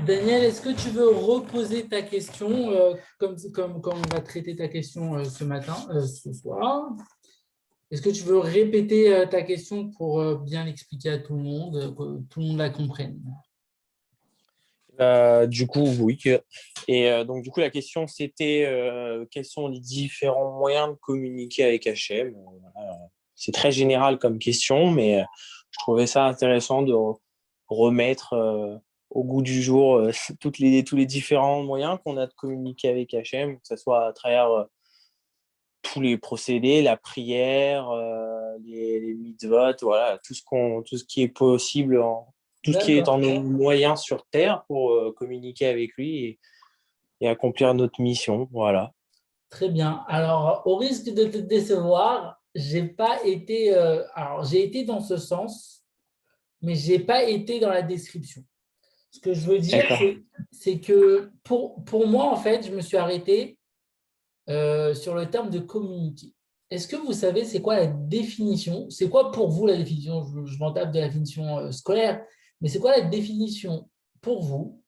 Daniel, est-ce que tu veux reposer ta question comme on va traiter ta question ce matin, ce soir? Est-ce que tu veux répéter ta question pour bien l'expliquer à tout le monde, que tout le monde la comprenne? Du coup, oui. Donc, du coup, la question, c'était quels sont les différents moyens de communiquer avec HM? Voilà. C'est très général comme question, mais je trouvais ça intéressant de remettre au goût du jour tous les différents moyens qu'on a de communiquer avec HM, que ce soit à travers tous les procédés, la prière, les mitzvot, voilà, tout ce qui est possible, tout ce qui est en D'accord, nos moyens sur Terre pour communiquer avec lui et accomplir notre mission. Voilà. très bien. Alors, au risque de te décevoir, j'ai pas été, alors j'ai été dans ce sens, mais j'ai pas été dans la description. Ce que je veux dire, D'accord. c'est que pour moi, en fait, je me suis arrêté sur le terme de communiquer. Est-ce que vous savez c'est quoi la définition? C'est quoi pour vous la définition? Je m'en tape de la définition scolaire, mais c'est quoi la définition pour vous,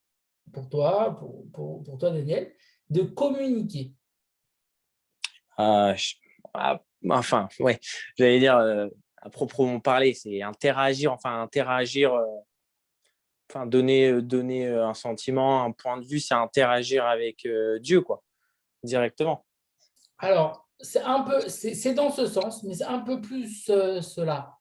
pour toi, pour toi, Daniel, de communiquer? Euh, je- enfin, ouais, j'allais dire, à proprement parler, c'est interagir, enfin, donner un sentiment, un point de vue, c'est interagir avec Dieu, quoi, directement. Alors, c'est dans ce sens, mais c'est un peu plus cela.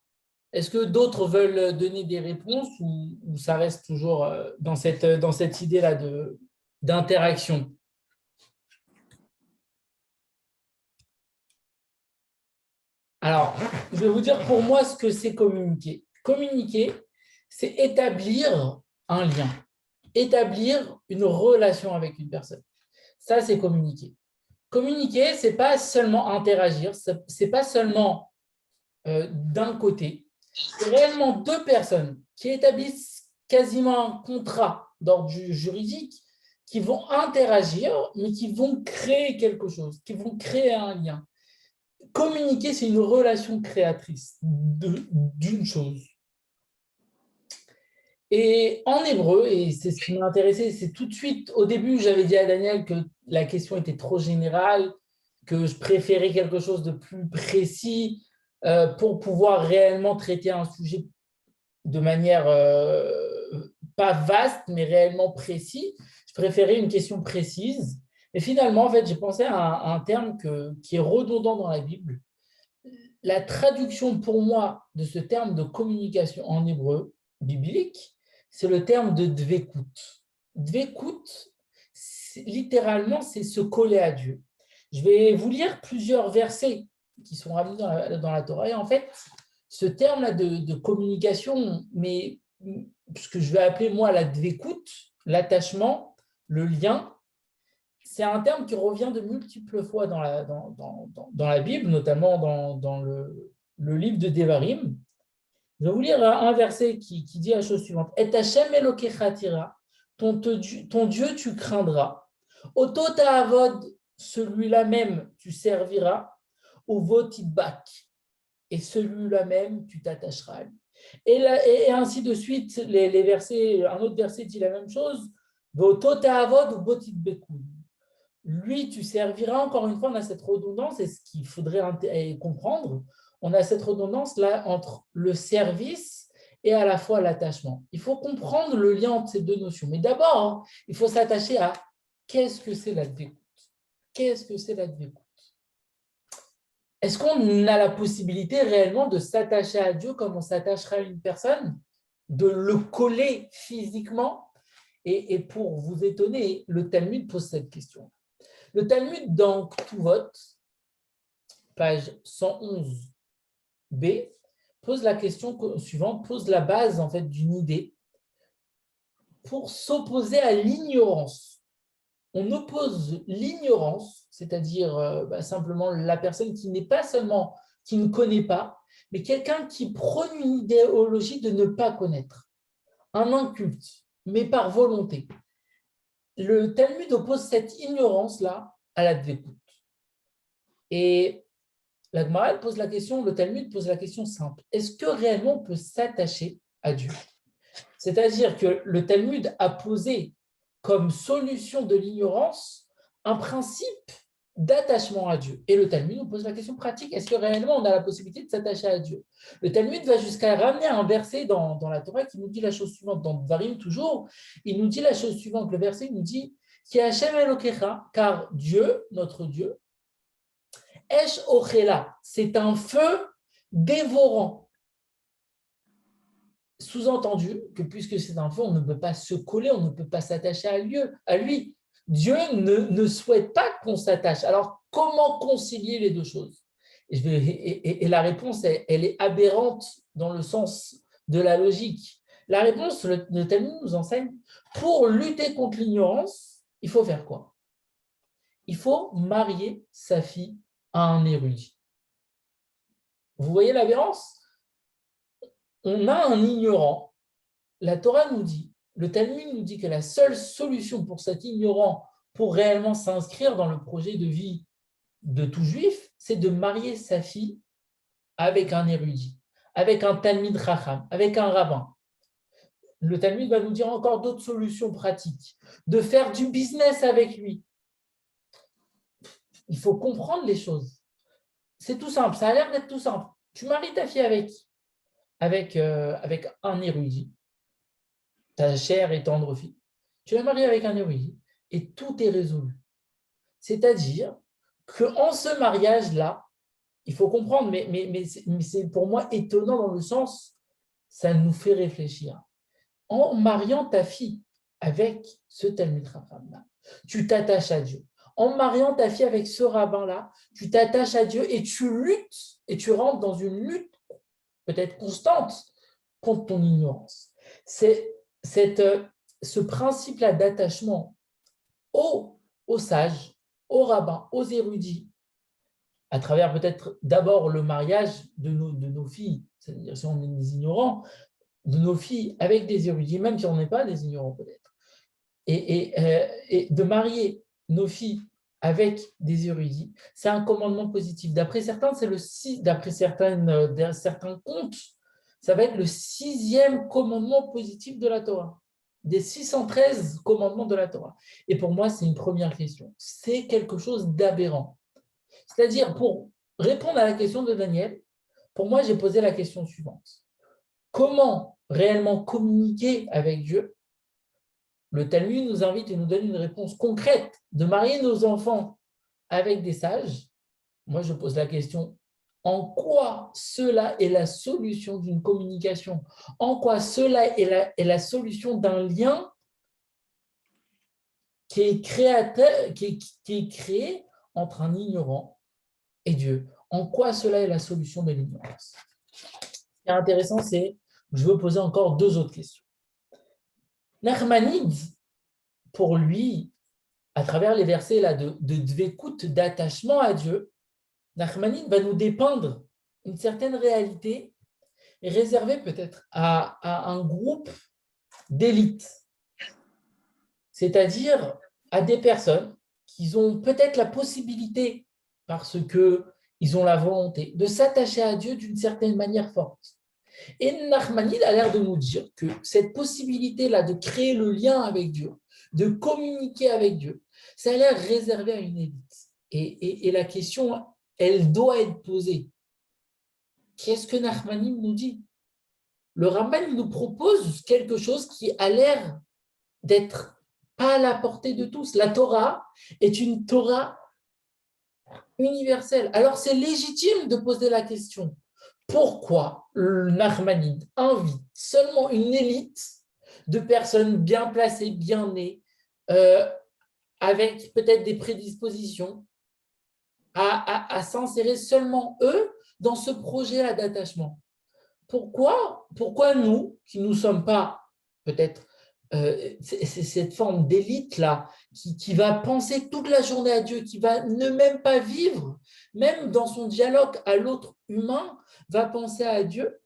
Est-ce que d'autres veulent donner des réponses ou ça reste toujours dans cette idée-là d'interaction? Alors, je vais vous dire pour moi ce que c'est communiquer. Communiquer, c'est établir un lien, établir une relation avec une personne. Ça, c'est communiquer. Communiquer, c'est pas seulement interagir, c'est pas seulement d'un côté. C'est réellement deux personnes qui établissent quasiment un contrat d'ordre juridique, qui vont interagir, mais qui vont créer quelque chose, qui vont créer un lien. Communiquer, c'est une relation créatrice d'une chose. Et en hébreu, et c'est ce qui m'a intéressé, c'est tout de suite, au début, j'avais dit à Daniel que la question était trop générale, que je préférais quelque chose de plus précis pour pouvoir réellement traiter un sujet de manière pas vaste, mais réellement précis. Je préférais une question précise. Et finalement, en fait, j'ai pensé à un terme qui est redondant dans la Bible. La traduction pour moi de ce terme de communication en hébreu biblique, c'est le terme de dvekut. Dvekut, littéralement, c'est se coller à Dieu. Je vais vous lire plusieurs versets qui sont ramenés dans la Torah. Et en fait, ce terme-là de communication, mais ce que je vais appeler moi la dvekut, l'attachement, le lien, c'est un terme qui revient de multiples fois dans la Bible, notamment dans le livre de Devarim. Je vais vous lire un verset qui dit la chose suivante. Et Hashem Elokecha tira, ton Dieu tu craindras. Oto ta'avod, celui-là même tu serviras. Ovo titbak, et celui-là même tu t'attacheras à lui. Et ainsi de suite, les versets, un autre verset dit la même chose. Oto ta'avod ou botitbeku. Lui, tu serviras. Encore une fois, on a cette redondance, et ce qu'il faudrait comprendre, on a cette redondance-là entre le service et à la fois l'attachement. Il faut comprendre le lien entre ces deux notions. Mais d'abord, hein, il faut s'attacher à qu'est-ce que c'est la découte? Qu'est-ce que c'est la découte? Est-ce qu'on a la possibilité réellement de s'attacher à Dieu comme on s'attacherait à une personne? De le coller physiquement? Et pour vous étonner, le Talmud pose cette question. Le Talmud dans Ktuvot, page 111b, pose la question suivante, pose la base en fait d'une idée pour s'opposer à l'ignorance. On oppose l'ignorance, c'est-à-dire simplement la personne qui n'est pas seulement, qui ne connaît pas, mais quelqu'un qui prône une idéologie de ne pas connaître, un inculte, mais par volonté. Le Talmud oppose cette ignorance-là à la découte. Et la Gemara pose la question, le Talmud pose la question simple. Est-ce que réellement on peut s'attacher à Dieu? C'est-à-dire que le Talmud a posé comme solution de l'ignorance un principe d'attachement à Dieu. Et le Talmud nous pose la question pratique, est-ce que réellement on a la possibilité de s'attacher à Dieu? Le Talmud va jusqu'à ramener un verset dans la Torah qui nous dit la chose suivante, dans Dvarim toujours, il nous dit la chose suivante, le verset nous dit Ki Hashem Elokecha, car Dieu, notre Dieu, Esh Ochela, c'est un feu dévorant. Sous-entendu que puisque c'est un feu, on ne peut pas se coller, on ne peut pas s'attacher à lui. Dieu ne souhaite pas qu'on s'attache. Alors, comment concilier les deux choses? Et la réponse, elle est aberrante dans le sens de la logique. La réponse, le Talmud nous enseigne, pour lutter contre l'ignorance, il faut faire quoi? Il faut marier sa fille à un érudit. Vous voyez l'aberrance? On a un ignorant. La Torah nous dit, le Talmud nous dit que la seule solution pour cet ignorant pour réellement s'inscrire dans le projet de vie de tout juif, c'est de marier sa fille avec un érudit, avec un Talmid Chacham, avec un rabbin. Le Talmud va nous dire encore d'autres solutions pratiques, de faire du business avec lui. Il faut comprendre les choses. C'est tout simple, ça a l'air d'être tout simple. Tu maries ta fille avec un érudit, ta chère et tendre fille. Tu la maries avec un érudit et tout est résolu. C'est-à-dire qu'en ce mariage-là, il faut comprendre, mais c'est pour moi étonnant dans le sens, ça nous fait réfléchir. En mariant ta fille avec ce Talmid Chacham-là, tu t'attaches à Dieu. En mariant ta fille avec ce rabbin-là, tu t'attaches à Dieu et tu luttes, et tu rentres dans une lutte peut-être constante contre ton ignorance. C'est ce principe-là d'attachement aux sages, aux rabbins, aux érudits, à travers peut-être d'abord le mariage de nos filles, c'est-à-dire si on est des ignorants, de nos filles avec des érudits, même si on n'est pas des ignorants peut-être, et de marier nos filles avec des érudits, c'est un commandement positif. D'après certains, d'après certains contes, ça va être le 6e commandement positif de la Torah, des 613 commandements de la Torah. Et pour moi, c'est une première question. C'est quelque chose d'aberrant. C'est-à-dire, pour répondre à la question de Daniel, pour moi, j'ai posé la question suivante. Comment réellement communiquer avec Dieu? Le Talmud nous invite et nous donne une réponse concrète de marier nos enfants avec des sages. Moi, je pose la question, en quoi cela est la solution d'une communication? En quoi cela est la solution d'un lien qui est créé entre un ignorant et Dieu? En quoi cela est la solution de l'ignorance? Ce qui est intéressant, c'est que je veux poser encore 2 autres questions. Nachmanide, pour lui, à travers les versets là, de dvekut, d'attachement à Dieu, Nachmanide va nous dépeindre une certaine réalité réservée peut-être à un groupe d'élite, c'est-à-dire à des personnes qui ont peut-être la possibilité, parce qu'ils ont la volonté, de s'attacher à Dieu d'une certaine manière forte. Et Nachmanide a l'air de nous dire que cette possibilité-là de créer le lien avec Dieu, de communiquer avec Dieu, ça a l'air réservé à une élite. Et la question, elle doit être posée. Qu'est-ce que Nachmanide nous dit? Le Ramban nous propose quelque chose qui a l'air d'être pas à la portée de tous. La Torah est une Torah universelle. Alors c'est légitime de poser la question. Pourquoi Nachmanide invite seulement une élite de personnes bien placées, bien nées, avec peut-être des prédispositions, à s'insérer seulement eux dans ce projet d'attachement? Pourquoi nous, qui ne sommes pas peut-être c'est cette forme d'élite-là, qui va penser toute la journée à Dieu, qui va ne même pas vivre, même dans son dialogue à l'autre humain, va penser à Dieu,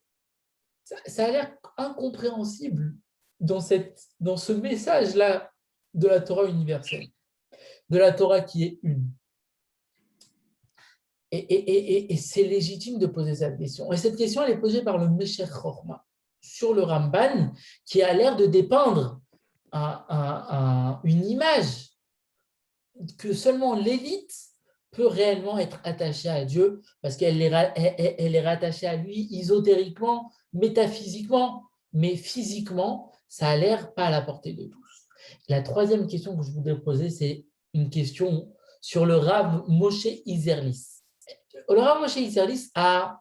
ça a l'air incompréhensible dans ce message-là de la Torah universelle, de la Torah qui est une. Et c'est légitime de poser cette question. Et cette question, elle est posée par le Meshech Chochma sur le Ramban, qui a l'air de dépeindre une image que seulement l'élite peut réellement être attachée à Dieu parce qu'elle est rattachée à lui ésotériquement, métaphysiquement, mais physiquement, ça a l'air pas à la portée de tous. La troisième question que je voudrais poser, c'est une question sur le Rav Moshe Isserlis. Le Rav Moshe Isserlis a,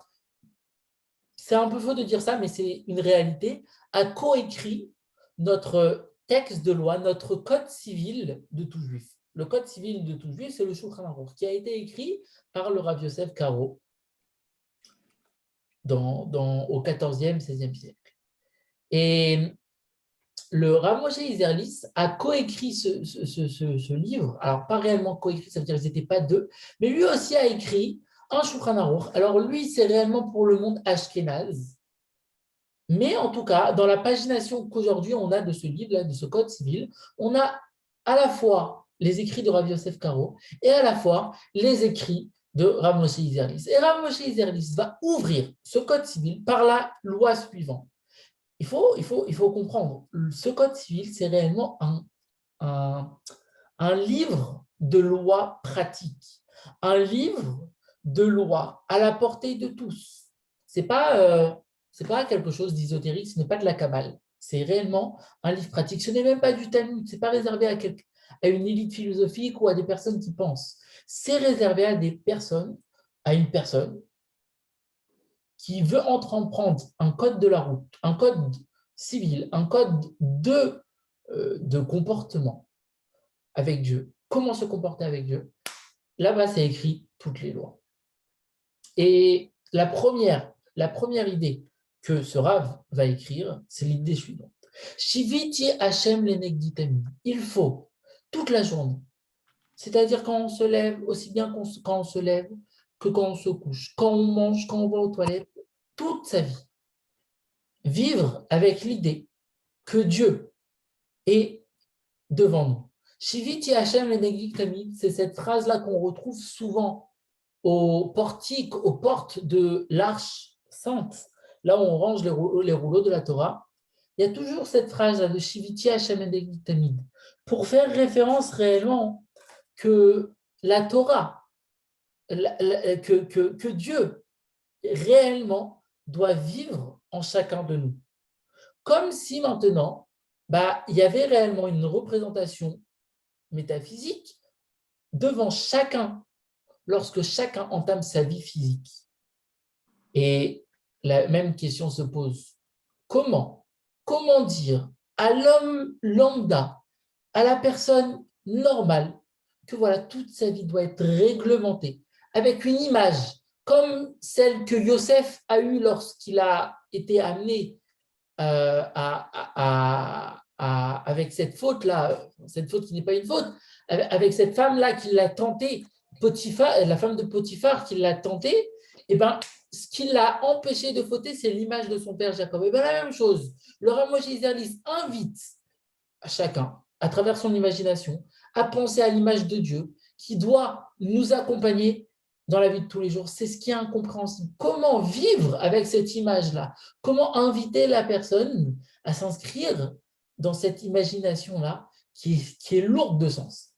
c'est un peu faux de dire ça, mais c'est une réalité, a coécrit notre texte de loi, notre code civil de tout juif. Le code civil de tout juif, c'est le Shulchan Aruch, qui a été écrit par le Rav Yosef Karo au XIVe, XVIe siècle. Et le Rav Moshe Isserlis a coécrit ce livre. Alors, pas réellement coécrit, ça veut dire qu'ils n'étaient pas deux, mais lui aussi a écrit un Shulchan Aruch. Alors, lui, c'est réellement pour le monde ashkénaze. Mais en tout cas, dans la pagination qu'aujourd'hui on a de ce livre-là, de ce code civil, on a à la fois les écrits de Rav Yosef Karo et à la fois les écrits de Rav Moshe Isserlis. Et Rav Moshe Isserlis va ouvrir ce code civil par la loi suivante. Il faut comprendre, ce code civil, c'est réellement un livre de loi pratique, un livre de loi à la portée de tous. Ce n'est pas quelque chose d'ésotérique, ce n'est pas de la Kabbale. C'est réellement un livre pratique. Ce n'est même pas du Talmud, ce n'est pas réservé à une élite philosophique ou à des personnes qui pensent. C'est réservé à une personne qui veut entreprendre un code de la route, un code civil, un code de comportement avec Dieu. Comment se comporter avec Dieu? Là-bas, c'est écrit toutes les lois. Et la première idée que ce Rav va écrire, c'est l'idée suivante. Shiviti Hashem lenegditem. Il faut, toute la journée, c'est-à-dire quand on se lève, aussi bien quand on se lève que quand on se couche, quand on mange, quand on va aux toilettes, toute sa vie, vivre avec l'idée que Dieu est devant nous. Shiviti Hashem lenegditem, c'est cette phrase-là qu'on retrouve souvent au portique, aux portes de l'Arche sainte, là où on range les rouleaux de la Torah, il y a toujours cette phrase de Shiviti Hashem Tamid, pour faire référence réellement que la Torah, que Dieu réellement doit vivre en chacun de nous. Comme si maintenant, il y avait réellement une représentation métaphysique devant chacun lorsque chacun entame sa vie physique. Et la même question se pose. Comment dire à l'homme lambda, à la personne normale, que voilà, toute sa vie doit être réglementée avec une image comme celle que Yosef a eue lorsqu'il a été amené avec cette faute-là, cette faute qui n'est pas une faute, avec cette femme-là qui l'a tenté, Potiphar, la femme de Potiphar qui l'a tenté, et ben, ce qui l'a empêché de fauter, c'est l'image de son père Jacob. Et bien, la même chose, le Rav Moshe Isserlis invite à chacun, à travers son imagination, à penser à l'image de Dieu qui doit nous accompagner dans la vie de tous les jours. C'est ce qui est incompréhensible. Comment vivre avec cette image-là? Comment inviter la personne à s'inscrire dans cette imagination-là qui est lourde de sens?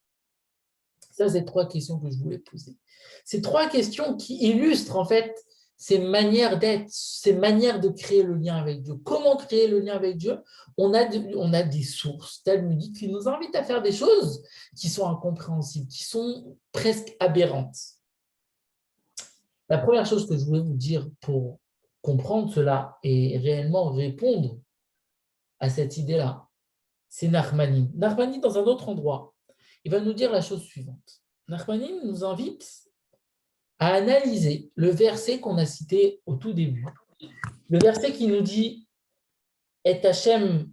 Ça, c'est 3 questions que je voulais poser. Ces 3 questions qui illustrent en fait ces manières d'être, ces manières de créer le lien avec Dieu. Comment créer le lien avec Dieu? On a des sources talmudiques qui nous invitent à faire des choses qui sont incompréhensibles, qui sont presque aberrantes. La première chose que je voulais vous dire pour comprendre cela et réellement répondre à cette idée-là, c'est Nachmanim. Nachmanim, dans un autre endroit, il va nous dire la chose suivante. Nachmanim nous invite à analyser le verset qu'on a cité au tout début. Le verset qui nous dit « Et Hashem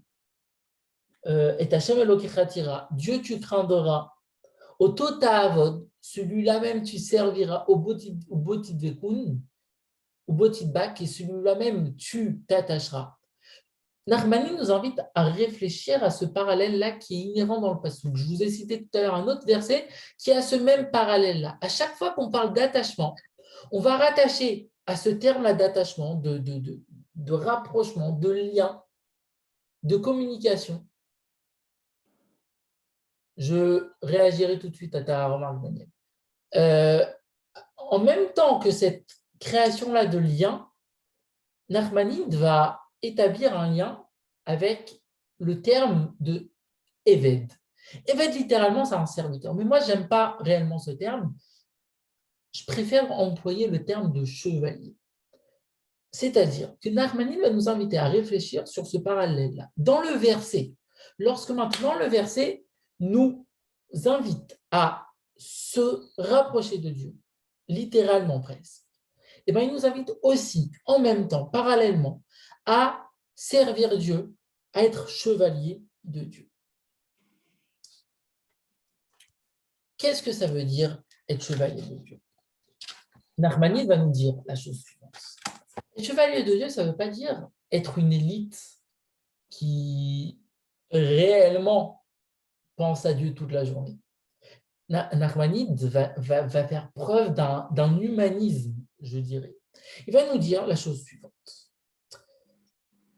Elokecha tira » Dieu tu craindras, « Oto ta'avod » celui-là même tu serviras, « Au botit vekun » au botitbak, et celui-là même tu t'attacheras. Nachmanim nous invite à réfléchir à ce parallèle-là qui est inhérent dans le passouk. Je vous ai cité tout à l'heure un autre verset qui a ce même parallèle-là. À chaque fois qu'on parle d'attachement, on va rattacher à ce terme-là d'attachement, de rapprochement, de lien, de communication, Je réagirai tout de suite à ta remarque, Daniel. Euh, En même temps que cette création-là de lien, Nachmanide va établir un lien avec le terme de Eved. Eved, littéralement, c'est un serviteur. Mais moi, je n'aime pas réellement ce terme. Je préfère employer le terme de chevalier. C'est-à-dire que Nachmanide va nous inviter à réfléchir sur ce parallèle-là. Dans le verset, lorsque maintenant le verset nous invite à se rapprocher de Dieu, littéralement presque, et bien, il nous invite aussi, en même temps, parallèlement, à servir Dieu, à être chevalier de Dieu. Qu'est-ce que ça veut dire être chevalier de Dieu? Nachmanide va nous dire la chose suivante. Être chevalier de Dieu, ça ne veut pas dire être une élite qui réellement pense à Dieu toute la journée. Nachmanide va faire preuve d'un humanisme, je dirais. Il va nous dire la chose suivante.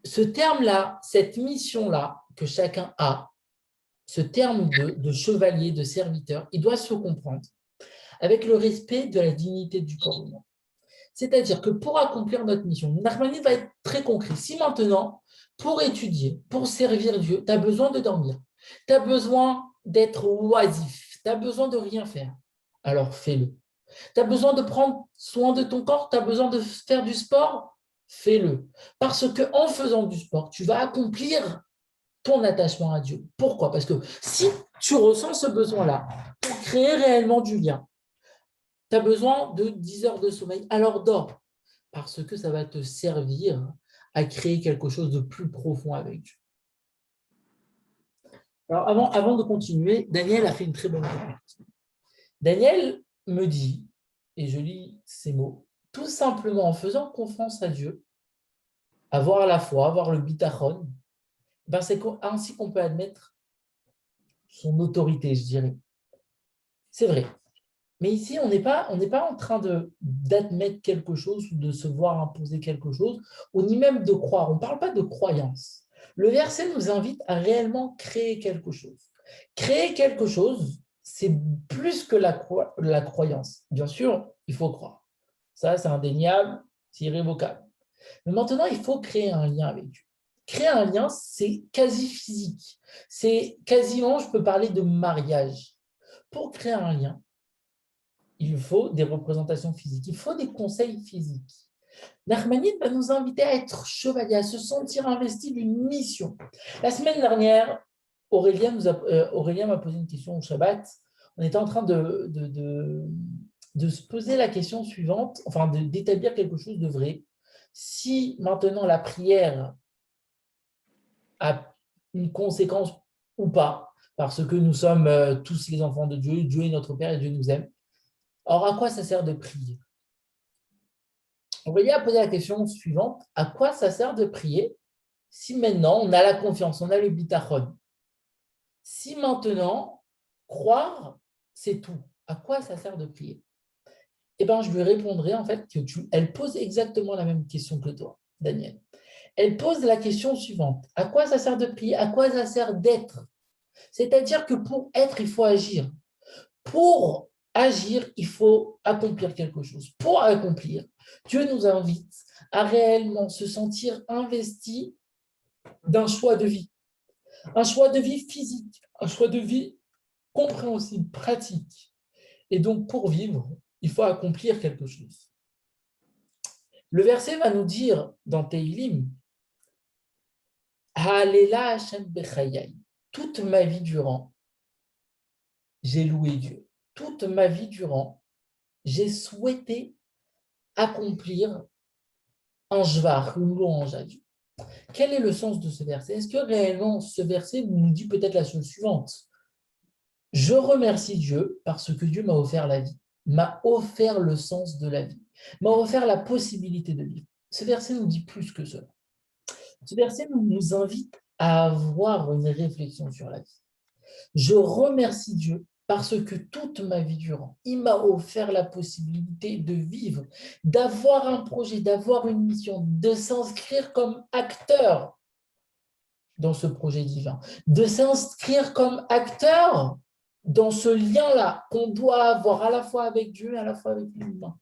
Ce terme-là, cette mission-là que chacun a, ce terme de chevalier, de serviteur, il doit se comprendre avec le respect de la dignité du corps humain. C'est-à-dire que pour accomplir notre mission, Nachmanide va être très concret. Si maintenant, pour étudier, pour servir Dieu, tu as besoin de dormir, tu as besoin d'être oisif, tu as besoin de rien faire, alors fais-le. Tu as besoin de prendre soin de ton corps, tu as besoin de faire du sport, fais-le. Parce qu'en faisant du sport, tu vas accomplir ton attachement à Dieu. Pourquoi? Parce que si tu ressens ce besoin-là pour créer réellement du lien, tu as besoin de 10 heures de sommeil, alors dors. Parce que ça va te servir à créer quelque chose de plus profond avec Dieu. Alors avant de continuer, Daniel a fait une très bonne réponse. Daniel me dit, et je lis ces mots, tout simplement en faisant confiance à Dieu, avoir la foi, avoir le bitachon, ben c'est ainsi qu'on peut admettre son autorité, je dirais. C'est vrai. Mais ici, on n'est pas en train d'admettre quelque chose ou de se voir imposer quelque chose, ou ni même de croire. On ne parle pas de croyance. Le verset nous invite à réellement créer quelque chose. Créer quelque chose, c'est plus que la croyance. Bien sûr, il faut croire. Ça, c'est indéniable, c'est irrévocable. Mais maintenant, il faut créer un lien avec Dieu. Créer un lien, c'est quasi physique. C'est quasiment, je peux parler de mariage. Pour créer un lien, il faut des représentations physiques, il faut des conseils physiques. Nachmanide va nous inviter à être chevalier, à se sentir investi d'une mission. La semaine dernière, Aurélien m'a posé une question au Shabbat. On était en train de se poser la question suivante, enfin d'établir quelque chose de vrai. Si maintenant la prière a une conséquence ou pas, parce que nous sommes tous les enfants de Dieu, Dieu est notre Père et Dieu nous aime. Or, à quoi ça sert de prier? Aurélie a posé la question suivante, à quoi ça sert de prier si maintenant on a la confiance, on a le bitachon? Si maintenant, croire, c'est tout, à quoi ça sert de prier? Eh bien, je lui répondrai en fait elle pose exactement la même question que toi, Daniel. Elle pose la question suivante, à quoi ça sert de prier? À quoi ça sert d'être? C'est-à-dire que pour être, il faut agir. Pour agir, il faut accomplir quelque chose. Pour accomplir, Dieu nous invite à réellement se sentir investi d'un choix de vie. Un choix de vie physique, un choix de vie compréhensible, pratique. Et donc, pour vivre, il faut accomplir quelque chose. Le verset va nous dire dans Teilim, Halela Hashem bechayai. Toute ma vie durant, j'ai loué Dieu. Toute ma vie durant, j'ai souhaité accomplir un jvar, une louange à Dieu. Quel est le sens de ce verset? Est-ce que réellement ce verset nous dit peut-être la chose suivante? Je remercie Dieu parce que Dieu m'a offert la vie, m'a offert le sens de la vie, m'a offert la possibilité de vivre. Ce verset nous dit plus que cela. Ce verset nous invite à avoir une réflexion sur la vie. Je remercie Dieu parce que toute ma vie durant, il m'a offert la possibilité de vivre, d'avoir un projet, d'avoir une mission, de s'inscrire comme acteur dans ce projet divin, de s'inscrire comme acteur dans ce lien-là qu'on doit avoir à la fois avec Dieu et à la fois avec l'humain,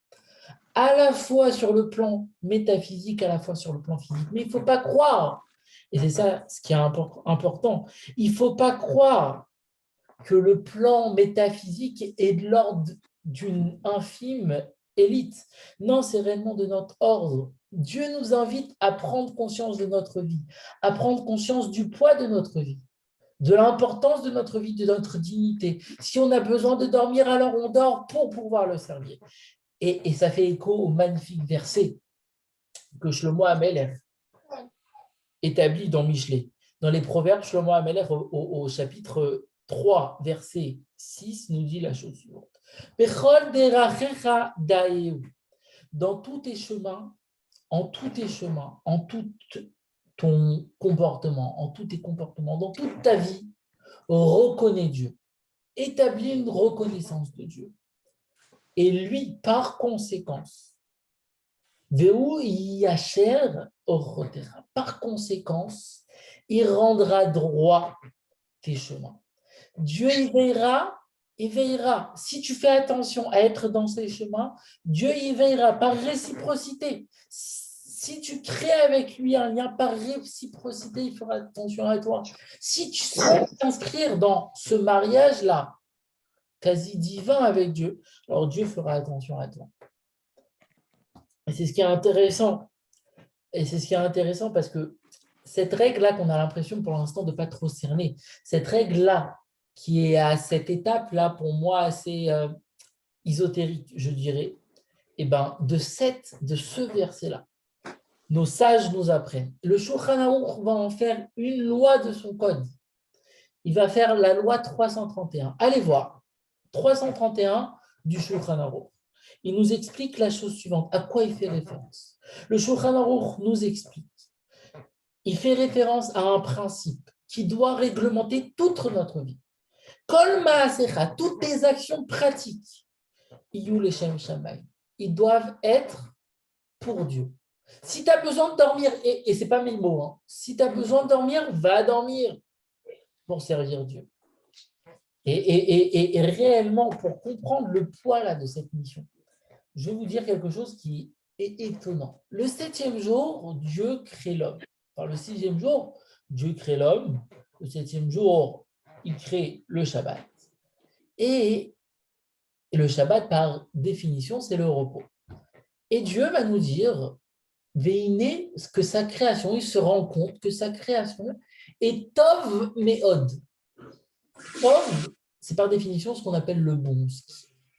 à la fois sur le plan métaphysique, à la fois sur le plan physique. Mais il ne faut pas croire, et c'est ça ce qui est important, il ne faut pas croire que le plan métaphysique est de l'ordre d'une infime élite. Non, c'est réellement de notre ordre. Dieu nous invite à prendre conscience de notre vie, à prendre conscience du poids de notre vie, de l'importance de notre vie, de notre dignité. Si on a besoin de dormir, alors on dort pour pouvoir le servir. Et ça fait écho au magnifique verset que Shlomo Amelech établit dans Michelet. Dans les Proverbes, Shlomo Amelech, au chapitre 3, verset 6, nous dit la chose suivante. Bechol derachecha daeu. Dans tous tes chemins, en tous tes chemins, en tout ton comportement, en tous tes comportements, dans toute ta vie, reconnais Dieu. Établis une reconnaissance de Dieu. Et lui, par conséquence, par conséquence, il rendra droit tes chemins. Dieu y veillera, il veillera. Si tu fais attention à être dans ces chemins, Dieu y veillera par réciprocité. Si tu crées avec lui un lien par réciprocité, il fera attention à toi. Si tu souhaites t'inscrire dans ce mariage-là, quasi divin avec Dieu, alors Dieu fera attention à toi. Et c'est ce qui est intéressant. Et c'est ce qui est intéressant parce que cette règle-là qu'on a l'impression pour l'instant de ne pas trop cerner, cette règle-là qui est à cette étape-là pour moi assez ésotérique, je dirais, et ben de ce verset-là, nos sages nous apprennent. Le Shulchan Aruch va en faire une loi de son code. Il va faire la loi 331. Allez voir, 331 du Shulchan Aruch. Il nous explique la chose suivante. À quoi il fait référence? Le Shulchan Aruch nous explique. Il fait référence à un principe qui doit réglementer toute notre vie. Kol ma'asecha, toutes tes actions pratiques, iyu leshem shamayim, ils doivent être pour Dieu. Si tu as besoin de dormir, et ce n'est pas mes mots, hein, si tu as besoin de dormir, va dormir pour servir Dieu. Et réellement, pour comprendre le poids là, de cette mission, je vais vous dire quelque chose qui est étonnant. Le 7e jour, Dieu crée l'homme. Enfin, le 6e jour, Dieu crée l'homme. Le 7e jour, il crée le Shabbat. Et le Shabbat, par définition, c'est le repos. Et Dieu va nous dire, Veine, que sa création, il se rend compte que sa création est Tov Meod. Tov, c'est par définition ce qu'on appelle le bon.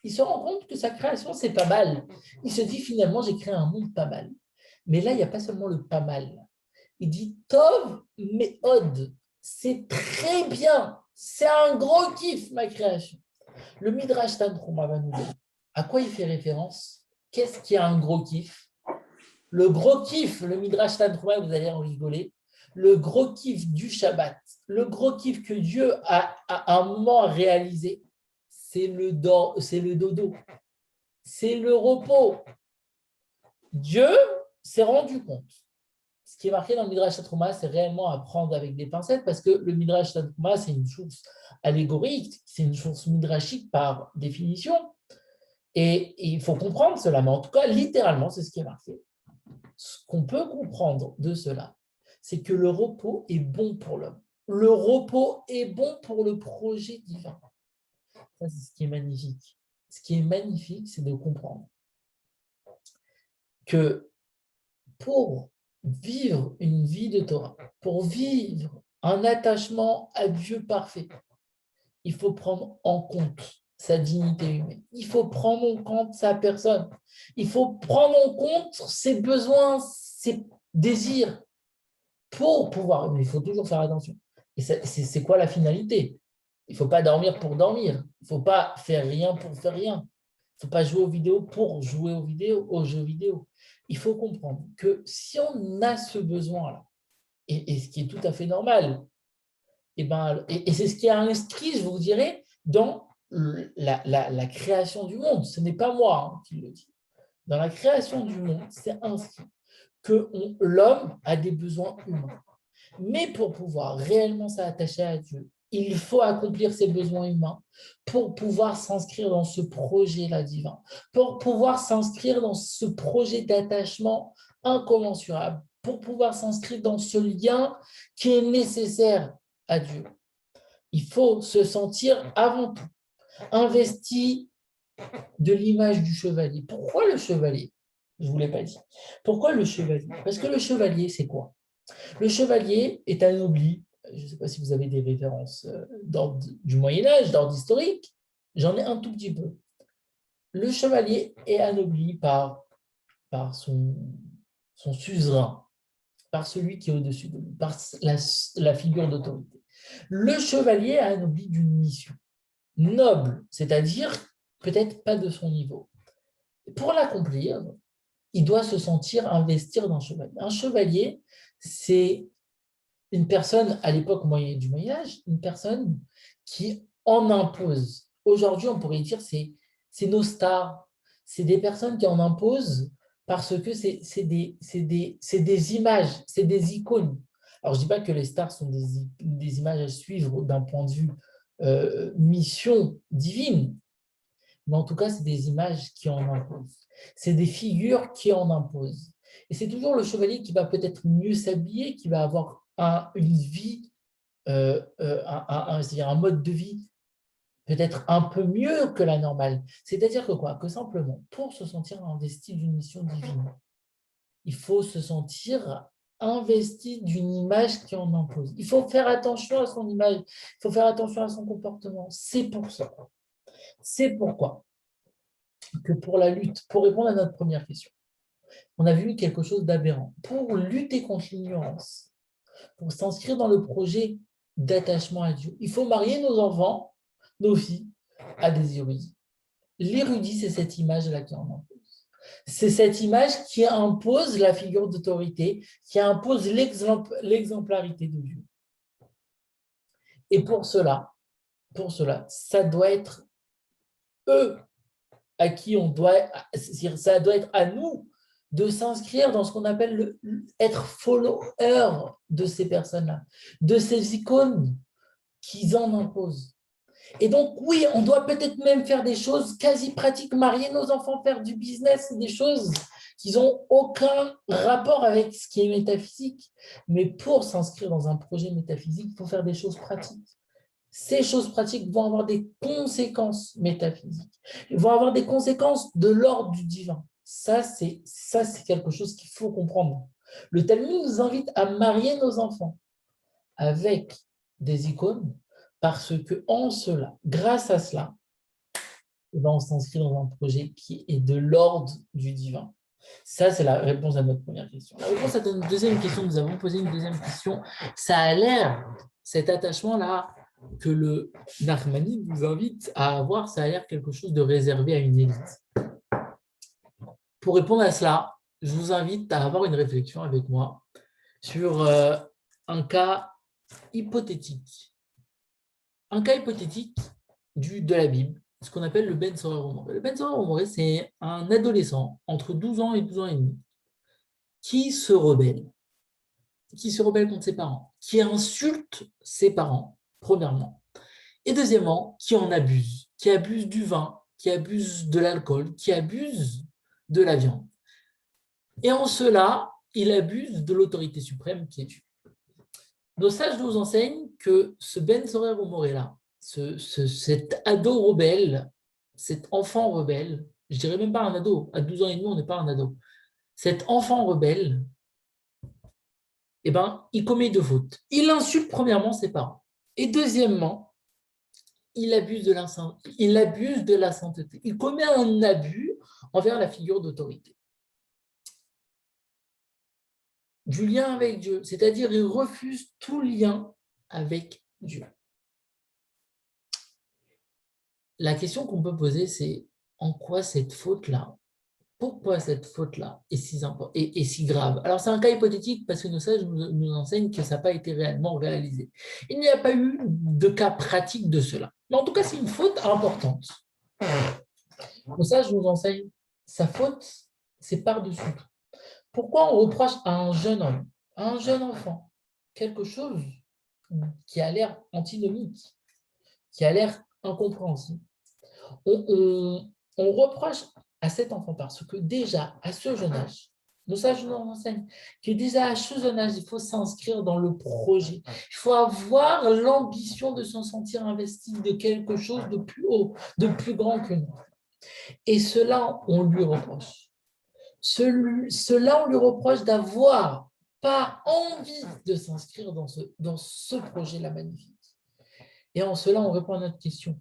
Il se rend compte que sa création, c'est pas mal. Il se dit finalement, j'ai créé un monde pas mal. Mais là, il n'y a pas seulement le pas mal. Il dit Tov Meod. C'est très bien. C'est un gros kiff, ma création. Le Midrash Tanchuma va nous dire à quoi il fait référence. Qu'est-ce qui a un gros kiff? Le gros kiff, le Midrash Tanchuma, vous allez en rigoler. Le gros kiff du Shabbat, le gros kiff que Dieu a à un moment réalisé, c'est le dodo, c'est le repos. Dieu s'est rendu compte. Ce qui est marqué dans le Midrash Tanchuma, c'est réellement à prendre avec des pincettes parce que le Midrash Tanchuma, c'est une source allégorique, c'est une source midrashique par définition. Et il faut comprendre cela, mais en tout cas, littéralement, c'est ce qui est marqué. Ce qu'on peut comprendre de cela, c'est que le repos est bon pour l'homme. Le repos est bon pour le projet divin. Ça, c'est ce qui est magnifique. Ce qui est magnifique, c'est de comprendre que pour vivre une vie de Torah, pour vivre un attachement à Dieu parfait, il faut prendre en compte sa dignité humaine. Il faut prendre en compte sa personne. Il faut prendre en compte ses besoins, ses désirs pour pouvoir. Mais il faut toujours faire attention. Et c'est quoi la finalité? Il ne faut pas dormir pour dormir. Il ne faut pas faire rien pour faire rien. Il ne faut pas jouer aux vidéos pour jouer aux jeux vidéo. Il faut comprendre que si on a ce besoin-là, et ce qui est tout à fait normal, et c'est ce qui est inscrit, je vous dirais, dans la création du monde. Ce n'est pas moi qui le dis. Dans la création du monde, c'est inscrit que l'homme a des besoins humains. Mais pour pouvoir réellement s'attacher à Dieu, il faut accomplir ses besoins humains pour pouvoir s'inscrire dans ce projet-là divin, pour pouvoir s'inscrire dans ce projet d'attachement incommensurable, pour pouvoir s'inscrire dans ce lien qui est nécessaire à Dieu. Il faut se sentir avant tout investi de l'image du chevalier. Pourquoi le chevalier? Je ne vous l'ai pas dit. Pourquoi le chevalier? Parce que le chevalier, c'est quoi? Le chevalier est anobli. Je ne sais pas si vous avez des références d'ordre du Moyen-Âge, d'ordre historique. J'en ai un tout petit peu. Le chevalier est anobli par son suzerain, par celui qui est au-dessus de lui, par la figure d'autorité. Le chevalier est anobli d'une mission noble, c'est-à-dire peut-être pas de son niveau. Pour l'accomplir, il doit se sentir investir d'un chevalier. Un chevalier, c'est une personne, à l'époque du Moyen-Âge, une personne qui en impose. Aujourd'hui, on pourrait dire c'est nos stars. C'est des personnes qui en imposent parce que c'est des images, c'est des icônes. Alors, je ne dis pas que les stars sont des images à suivre d'un point de vue mission divine, mais en tout cas, c'est des images qui en imposent. C'est des figures qui en imposent. Et c'est toujours le chevalier qui va peut-être mieux s'habiller, qui va avoir une vie, c'est-à-dire un mode de vie peut-être un peu mieux que la normale. C'est-à-dire que quoi? Que simplement, pour se sentir investi d'une mission divine, il faut se sentir investi d'une image qui en impose. Il faut faire attention à son image, il faut faire attention à son comportement. C'est pour ça. C'est pourquoi que pour la lutte, pour répondre à notre première question, on a vu quelque chose d'aberrant. Pour lutter contre l'ignorance, pour s'inscrire dans le projet d'attachement à Dieu, il faut marier nos enfants, nos filles, à des érudits. L'érudit, c'est cette image-là qui en impose. C'est cette image qui impose la figure d'autorité, qui impose l'exemplarité de Dieu. Et pour cela, ça doit être eux à qui on doit, ça doit être à nous de s'inscrire dans ce qu'on appelle être follower de ces personnes-là, de ces icônes qu'ils en imposent. Et donc, oui, on doit peut-être même faire des choses quasi pratiques, marier nos enfants, faire du business, des choses qui n'ont aucun rapport avec ce qui est métaphysique. Mais pour s'inscrire dans un projet métaphysique, il faut faire des choses pratiques. Ces choses pratiques vont avoir des conséquences métaphysiques. Ils vont avoir des conséquences de l'ordre du divin. Ça, c'est quelque chose qu'il faut comprendre. Le Talmud nous invite à marier nos enfants avec des icônes parce que en cela, grâce à cela, on s'inscrit dans un projet qui est de l'ordre du divin. Ça, c'est la réponse à notre première question. La réponse à notre deuxième question, nous avons posé une deuxième question. Ça a l'air, cet attachement-là, que le Nachmani nous invite à avoir, ça a l'air quelque chose de réservé à une élite. Pour répondre à cela, je vous invite à avoir une réflexion avec moi sur un cas hypothétique. Un cas hypothétique de la Bible, ce qu'on appelle le Ben Soror Omoré. Le Ben Soror Omoré, c'est un adolescent entre 12 ans et 12 ans et demi qui se rebelle contre ses parents, qui insulte ses parents, premièrement, et deuxièmement, qui abuse du vin, qui abuse de l'alcool, qui abuse de la viande. Et en cela, il abuse de l'autorité suprême qui est Dieu. Nos sages nous enseignent que ce Ben Soror Omoré-là, cet ado rebelle, cet enfant rebelle, je dirais même pas un ado, à 12 ans et demi, on n'est pas un ado. Cet enfant rebelle, eh ben, il commet deux fautes. Il insulte premièrement ses parents. Et deuxièmement, il abuse de la sainteté. Il commet un abus envers la figure d'autorité. Du lien avec Dieu, c'est-à-dire il refuse tout lien avec Dieu. La question qu'on peut poser, c'est en quoi cette faute-là, pourquoi cette faute-là est si grave? Alors, c'est un cas hypothétique parce que nos sages nous enseignent que ça n'a pas été réellement réalisé. Il n'y a pas eu de cas pratique de cela. Mais en tout cas, c'est une faute importante. Nos sages nous enseignent sa faute, c'est par-dessus tout. Pourquoi on reproche à un jeune homme, à un jeune enfant, quelque chose qui a l'air antinomique, qui a l'air incompréhensible. On reproche à cet enfant parce que déjà, à ce jeune âge, nos sages nous enseignent que déjà à ce jeune âge, il faut s'inscrire dans le projet. Il faut avoir l'ambition de se sentir investi de quelque chose de plus haut, de plus grand que nous. Et cela, on lui reproche. Cela, on lui reproche d'avoir pas envie de s'inscrire dans ce projet-là magnifique. Et en cela, on répond à notre question.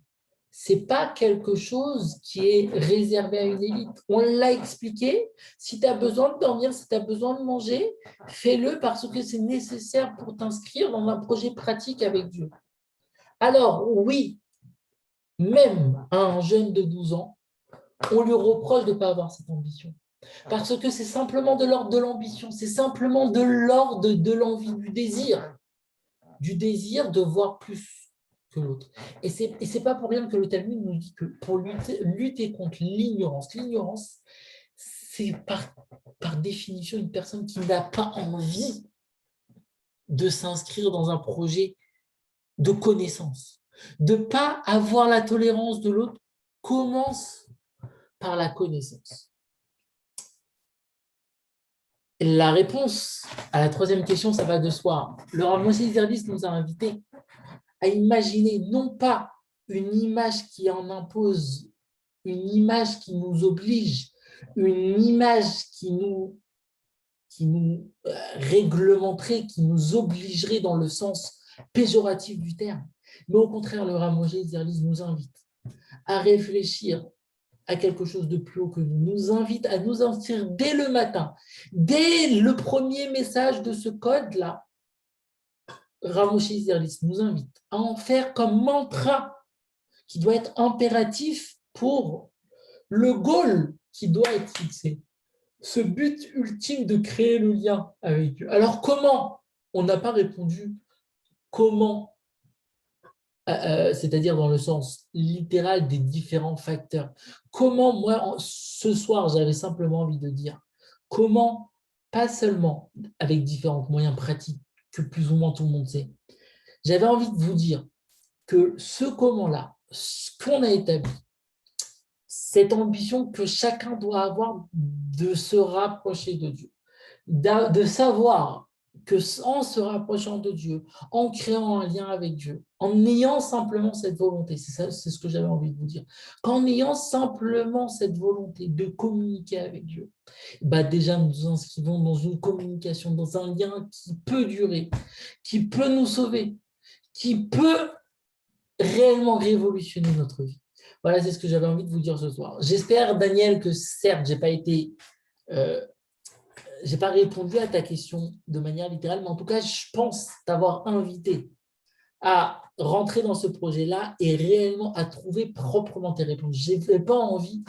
Ce n'est pas quelque chose qui est réservé à une élite. On l'a expliqué. Si tu as besoin de dormir, si tu as besoin de manger, fais-le parce que c'est nécessaire pour t'inscrire dans un projet pratique avec Dieu. Alors, oui, même à un jeune de 12 ans, on lui reproche de ne pas avoir cette ambition. Parce que c'est simplement de l'ordre de l'ambition, c'est simplement de l'ordre de l'envie, du désir de voir plus que l'autre. Et ce n'est pas pour rien que le Talmud nous dit que pour lutter contre l'ignorance, c'est par définition une personne qui n'a pas envie de s'inscrire dans un projet de connaissance. De ne pas avoir la tolérance de l'autre commence par la connaissance. La réponse à la troisième question, ça va de soi. Le Rav Moshe Zerlis nous a invités à imaginer non pas une image qui en impose, une image qui nous oblige, une image qui nous réglementerait, qui nous obligerait dans le sens péjoratif du terme. Mais au contraire, le Rav Moshe Zerlis nous invite à réfléchir à quelque chose de plus haut que nous invite à nous inscrire dès le matin, dès le premier message de ce code-là. Rav Moshe Zerlis nous invite à en faire comme mantra qui doit être impératif pour le goal qui doit être fixé. Ce but ultime de créer le lien avec Dieu. Alors comment? On n'a pas répondu comment, c'est-à-dire dans le sens littéral des différents facteurs. Comment, moi, ce soir, j'avais simplement envie de dire comment, pas seulement avec différents moyens pratiques que plus ou moins tout le monde sait, j'avais envie de vous dire que ce comment-là, ce qu'on a établi, cette ambition que chacun doit avoir de se rapprocher de Dieu, de savoir qu'en se rapprochant de Dieu, en créant un lien avec Dieu, en ayant simplement cette volonté, c'est ce que j'avais envie de vous dire, qu'en ayant simplement cette volonté de communiquer avec Dieu, bah déjà nous nous inscrivons dans une communication, dans un lien qui peut durer, qui peut nous sauver, qui peut réellement révolutionner notre vie. Voilà, c'est ce que j'avais envie de vous dire ce soir. J'espère, Daniel, que certes, j'ai pas répondu à ta question de manière littérale, mais en tout cas, je pense t'avoir invité à rentrer dans ce projet-là et réellement à trouver proprement tes réponses. Je n'avais pas envie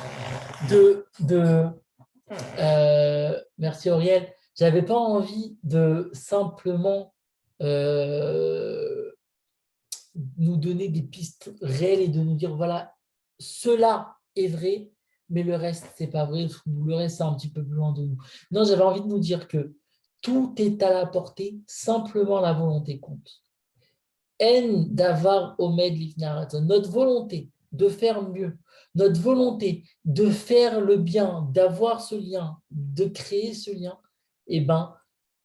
merci Auriel, j'avais pas envie de simplement nous donner des pistes réelles et de nous dire, voilà, cela est vrai, mais le reste, c'est pas vrai, le reste, c'est un petit peu plus loin de nous. Non, j'avais envie de nous dire que tout est à la portée, simplement la volonté compte. En davar omed lifnaraton, notre volonté de faire mieux, notre volonté de faire le bien, d'avoir ce lien, de créer ce lien, eh bien,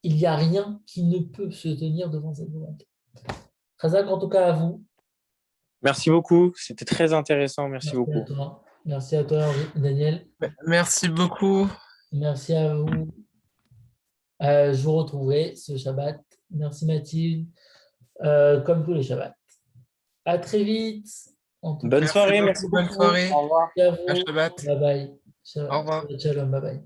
il n'y a rien qui ne peut se tenir devant cette volonté. Razak, en tout cas, à vous. Merci beaucoup, c'était très intéressant. Merci beaucoup. À toi. Merci à toi, Daniel. Merci beaucoup. Merci à vous. Je vous retrouverai ce Shabbat. Merci Mathilde, comme tous les Shabbats. À très vite. Bonne soirée, merci beaucoup. Bonne soirée. Au revoir. Merci à vous. Shabbat. Bye bye. Au revoir. Shalom, bye bye.